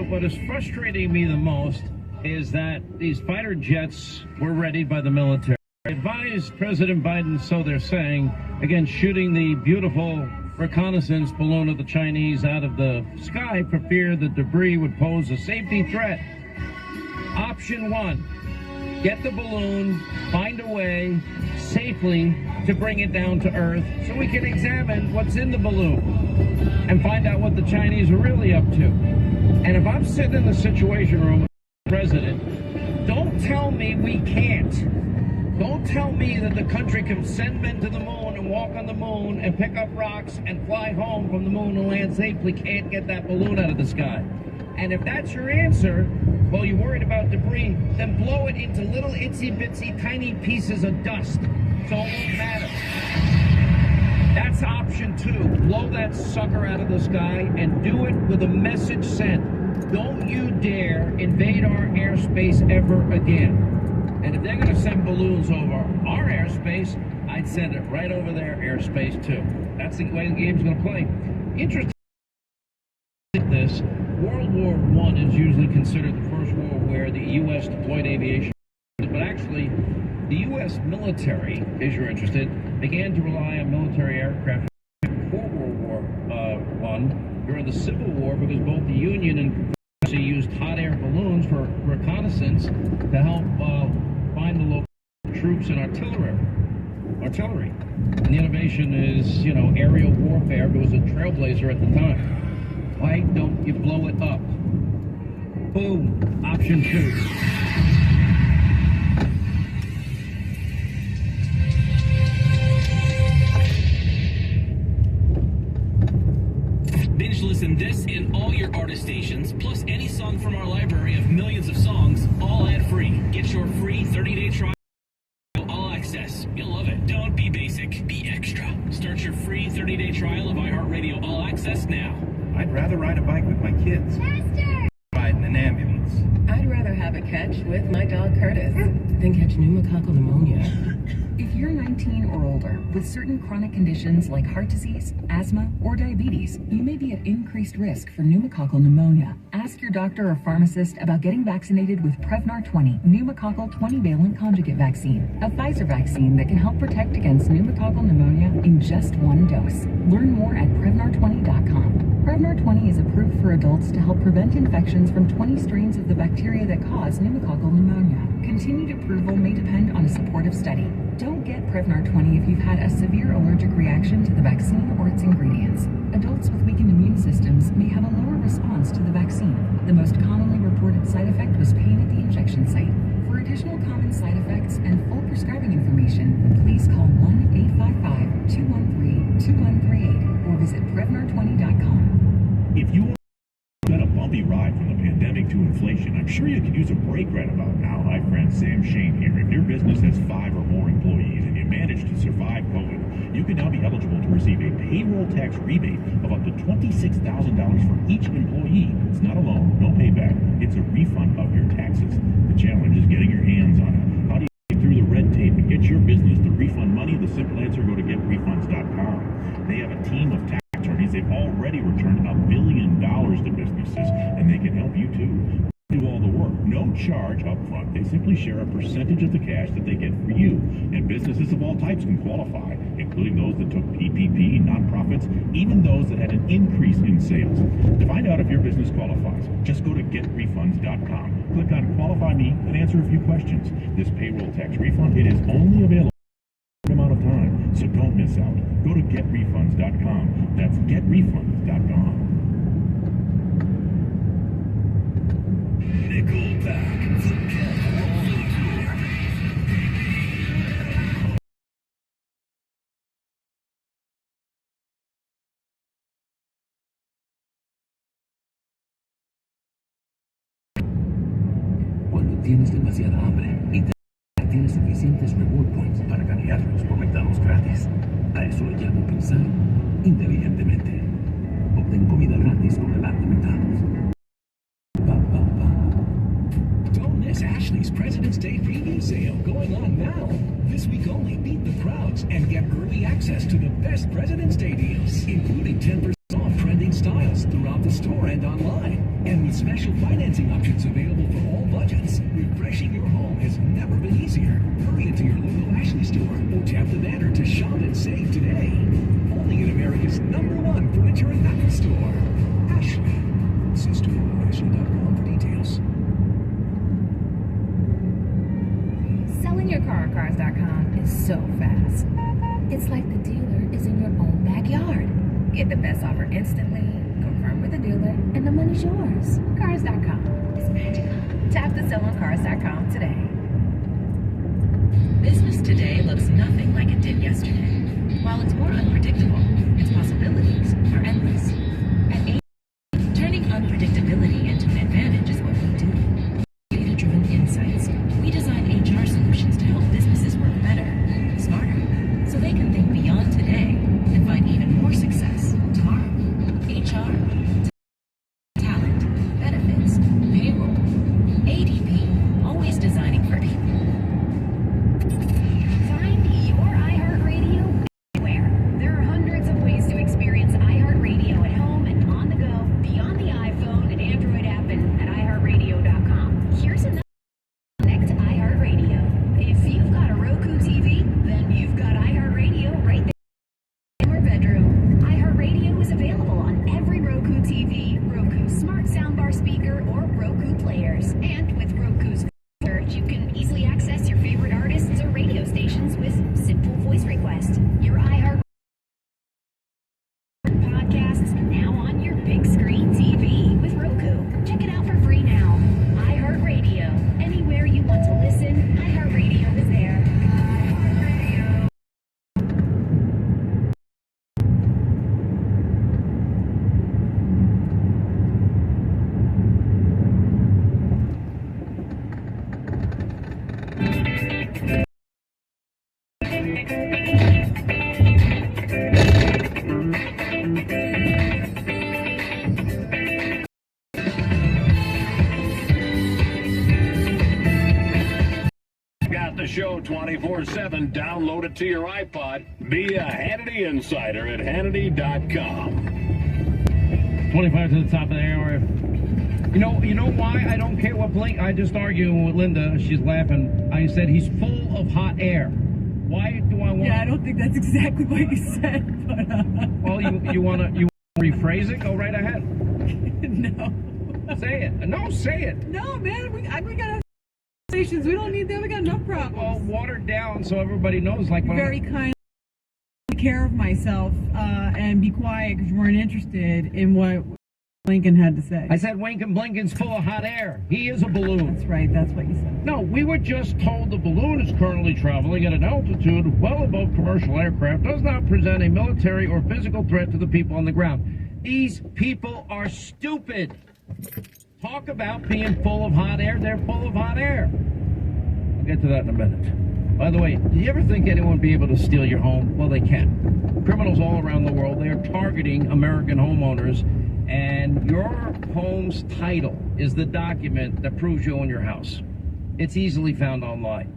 What is frustrating me the most is that these fighter jets were readied by the military. Advised President Biden, so they're saying, against shooting the beautiful reconnaissance balloon of the Chinese out of the sky for fear the debris would pose a safety threat. Option one, get the balloon, find a way safely to bring it down to Earth so we can examine what's in the balloon and find out what the Chinese are really up to. And if I'm sitting in the Situation Room with the president, don't tell me we can't. Don't tell me that the country can send men to the moon and walk on the moon and pick up rocks and fly home from the moon and land safely, can't get that balloon out of the sky. And if that's your answer, well, you're worried about debris, then blow it into little itsy-bitsy tiny pieces of dust, so it won't matter. That's option two. Blow that sucker out of the sky and do it with a message sent. Don't you dare invade our airspace ever again. And if they're going to send balloons over our airspace, I'd send it right over their airspace too. That's the way the game's going to play. Interesting. This World War I is usually considered the first war where the U.S. deployed aviation, but actually the U.S. military, if you're interested, began to rely on military aircraft before World War I during the Civil War, because both the Union and Confederacy used hot air balloons for reconnaissance to help find the local troops and artillery. And the innovation is, aerial warfare. It was a trailblazer at the time. Why don't you blow it up? Boom. Option two. Binge listen this and all your artist stations, plus any song from our library of millions of songs, all ad-free. Get your free 30-day trial. All access. You'll love it. Don't be basic. Be extra. Start your free 30-day trial of iHeartRadio All Access now. I'd rather ride a bike with my kids. Master! Ride in an ambulance. I'd rather have a catch with my dog Curtis than catch pneumococcal pneumonia. If you're 19 or older with certain chronic conditions like heart disease, asthma, or diabetes, you may be at increased risk for pneumococcal pneumonia. Ask your doctor or pharmacist about getting vaccinated with Prevnar 20, pneumococcal 20-valent conjugate vaccine, a Pfizer vaccine that can help protect against pneumococcal pneumonia in just one dose. Learn more at Prevnar20.com. Prevnar 20 is approved for adults to help prevent infections from 20 strains of the bacteria that cause pneumococcal pneumonia. Continued approval may depend on a supportive study. Don't get Prevnar 20 if you've had a severe allergic reaction to the vaccine or its ingredients. Adults with weakened immune systems may have a lower response to the vaccine. The most commonly reported side effect was pain at the injection site. For additional common side effects and full prescribing information, please call 1-855-213-2138 or visit Prevnar20.com. If you got a bumpy ride from the pandemic to inflation, I'm sure you could use a break right about now. Hi friends, Sam Shane here. If your business has 5 or more employees and you managed to survive COVID, you can now be eligible to receive a payroll tax rebate of up to $26,000 for each employee. It's not a loan, no payback. It's a refund of your taxes. The challenge is getting your hands on it. How do you get through the red tape and get your business to refund money? The simple answer, go to getrefunds.com. They have a team of tax attorneys. They've already returned $1 billion to businesses, and they can help you too. Do all the work, no charge up front. They simply share a percentage of the cash that they get for you. And businesses of all types can qualify, including those that took PPP, nonprofits, even those that had an increase in sales. To find out if your business qualifies, just go to getrefunds.com. Click on Qualify Me and answer a few questions. This payroll tax refund, it is only available amount of time, so don't miss out. Go to getrefunds.com. That's getrefunds.com. Nickelback, the Get Rolling Tour. Cuando tienes demasiada hambre y tienes suficientes reward points para canjearlos por McDonald's gratis. A eso le llamo pensar inteligentemente. Obtén comida gratis con el app de McDonald's. Don't Miss Ashley's President's Day preview sale going on now. This week only, beat the crowds and get early access to the best President's Day deals, including 10% off trending styles throughout the store and online. And with special financing options available for all budgets, refreshing your home has never been easier. Hurry into your local Ashley store or tap the banner to shop and save today. Only in America's #1 furniture and mattress store. Ashley. See store or ashley.com for details. Selling your car at Cars.com is so fast. It's like the dealer is in your own backyard. Get the best offer instantly, confirm with the dealer, and the money's yours. Cars.com is magical. Tap the sell on Cars.com today. Business today looks nothing like it did yesterday. While it's more unpredictable, its possibilities are endless. At A, turning unpredictability into an advantage is what we do. Data-driven insights. We design HR solutions to help businesses work better, smarter, so they can think beyond today and find even more success tomorrow. HR, talent, benefits, payroll, ADP, always designing for people. Find your iHeartRadio anywhere. There are hundreds of ways to experience iHeartRadio at home and on the go, beyond the iPhone and Android app and at iHeartRadio.com. Here's another. Connect to iHeartRadio. If you've got a Roku TV, then you've got iHeartRadio right there in your bedroom. iHeartRadio is available on every Roku TV, Roku Smart Soundbar speaker, or Roku players. And with Roku's search, you can easily access your favorite artists or radio stations with simple voice request. Your iHeart podcasts now on your big screen TV with Roku. Check it out for free now. iHeartRadio. Anywhere you want to listen, iHeartRadio is there. iHeartRadio. Got the show 24/7. Download it to your iPod. Be a Hannity Insider at Hannity.com. 25 to the top of the hour. You know why I don't care what Blink? I just arguing with Linda. She's laughing. I said he's full of hot air. Why do I want? Yeah, I don't think that's exactly what you said, but Well, you want to rephrase it? Go right ahead. no. Say it. No, say it. No, man, we got stations. We don't need them. We got enough Well, problems. water down so everybody knows. Like when Very kind. Take care of myself and be quiet because you weren't interested in what Lincoln had to say. I said Winkin' Blinken's full of hot air. He is a balloon. That's right. That's what you said. No, we were just told the balloon is currently traveling at an altitude well above commercial aircraft, does not present a military or physical threat to the people on the ground. These people are stupid. Talk about being full of hot air. They're full of hot air. I'll get to that in a minute. By the way, do you ever think anyone would be able to steal your home? Well, they can. Criminals all around the world, they are targeting American homeowners, and your home's title is the document that proves you own your house. It's easily found online.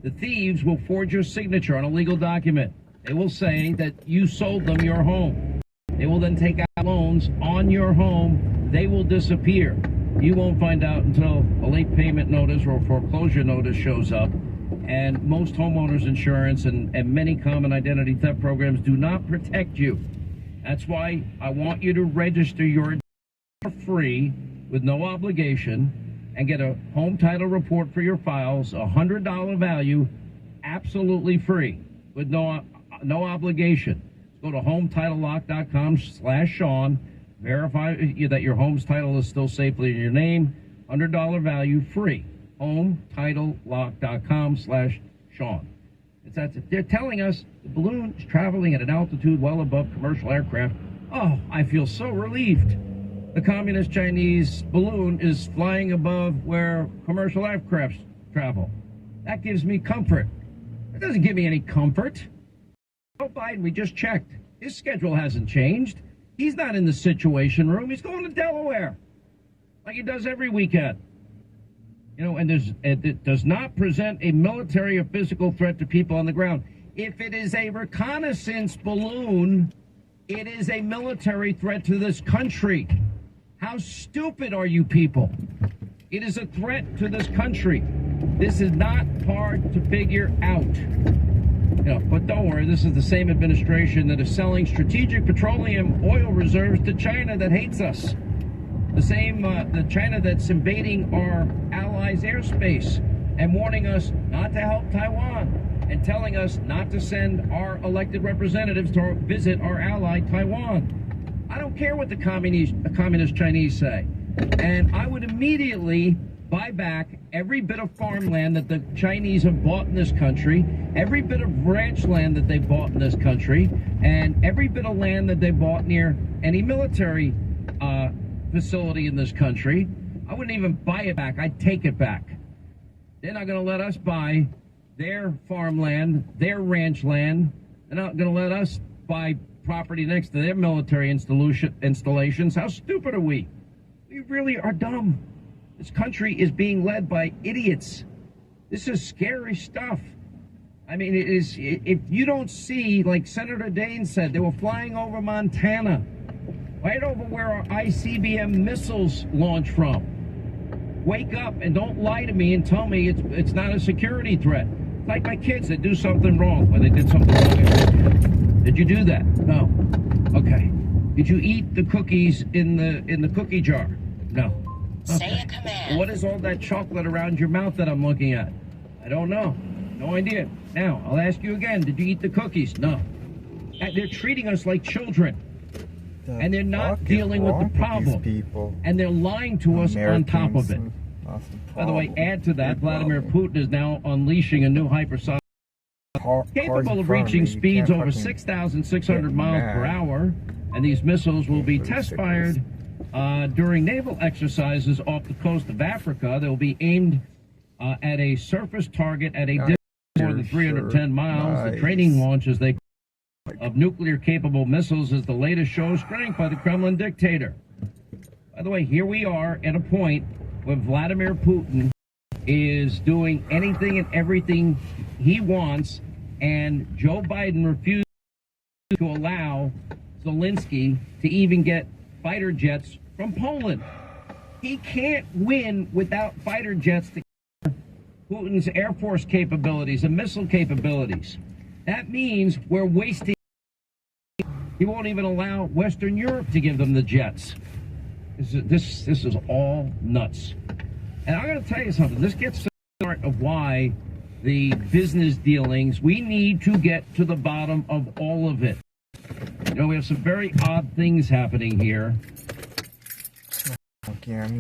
The thieves will forge your signature on a legal document. They will say that you sold them your home. They will then take out loans on your home. They will disappear. You won't find out until a late payment notice or foreclosure notice shows up. And most homeowners insurance and many common identity theft programs do not protect you. That's why I want you to register your for free with no obligation and get a home title report for your files, $100 value, absolutely free with no obligation. Go to HometitleLock.com/Sean. Verify that your home's title is still safely in your name. $100 value, free. HometitleLock.com/Sean. They're telling us the balloon is traveling at an altitude well above commercial aircraft. Oh, I feel so relieved. The communist Chinese balloon is flying above where commercial aircraft travel. That gives me comfort. It doesn't give me any comfort. Joe Biden, we just checked. His schedule hasn't changed. He's not in the Situation Room. He's going to Delaware like he does every weekend. You know, and it does not present a military or physical threat to people on the ground. If it is a reconnaissance balloon, it is a military threat to this country. How stupid are you people? It is a threat to this country. This is not hard to figure out. You know, but don't worry, this is the same administration that is selling strategic petroleum oil reserves to China that hates us. The same, the China that's invading our allies' airspace and warning us not to help Taiwan and telling us not to send our elected representatives to visit our ally, Taiwan. I don't care what the communist Chinese say. And I would immediately buy back every bit of farmland that the Chinese have bought in this country, every bit of ranch land that they bought in this country, and every bit of land that they bought near any military facility in this country. I wouldn't even buy it back. I'd take it back. They're not going to let us buy their farmland, their ranch land. They're not going to let us buy property next to their military installations. How stupid are we? We really are dumb. This country is being led by idiots. This is scary stuff. I mean, it is. If you don't see, like Senator Dane said, they were flying over Montana, right over where our ICBM missiles launch from. Wake up and don't lie to me and tell me it's not a security threat. It's like my kids that do something wrong, when they did something wrong. Did you do that? No. Okay. Did you eat the cookies in the cookie jar? No. Okay. Say a command. What is all that chocolate around your mouth that I'm looking at? I don't know. No idea. Now, I'll ask you again. Did you eat the cookies? No. They're treating us like children. And they're not dealing with the problem. And they're lying to us on top of it. By the way, add to that, Vladimir Putin is now unleashing a new hypersonic capable of reaching speeds over 6,600 miles per hour. And these missiles will be test-fired during naval exercises off the coast of Africa. They'll be aimed at a surface target at a distance more than 310 miles. The training launch, as they of nuclear-capable missiles, is the latest show of strength by the Kremlin dictator. By the way, here we are at a point where Vladimir Putin is doing anything and everything he wants, and Joe Biden refused to allow Zelensky to even get fighter jets from Poland. He can't win without fighter jets to counter Putin's Air Force capabilities and missile capabilities. That means we're wasting. He won't even allow Western Europe to give them the jets. This is all nuts. And I'm going to tell you something. This gets to the heart of why the business dealings, we need to get to the bottom of all of it. You know, we have some very odd things happening here. Okay,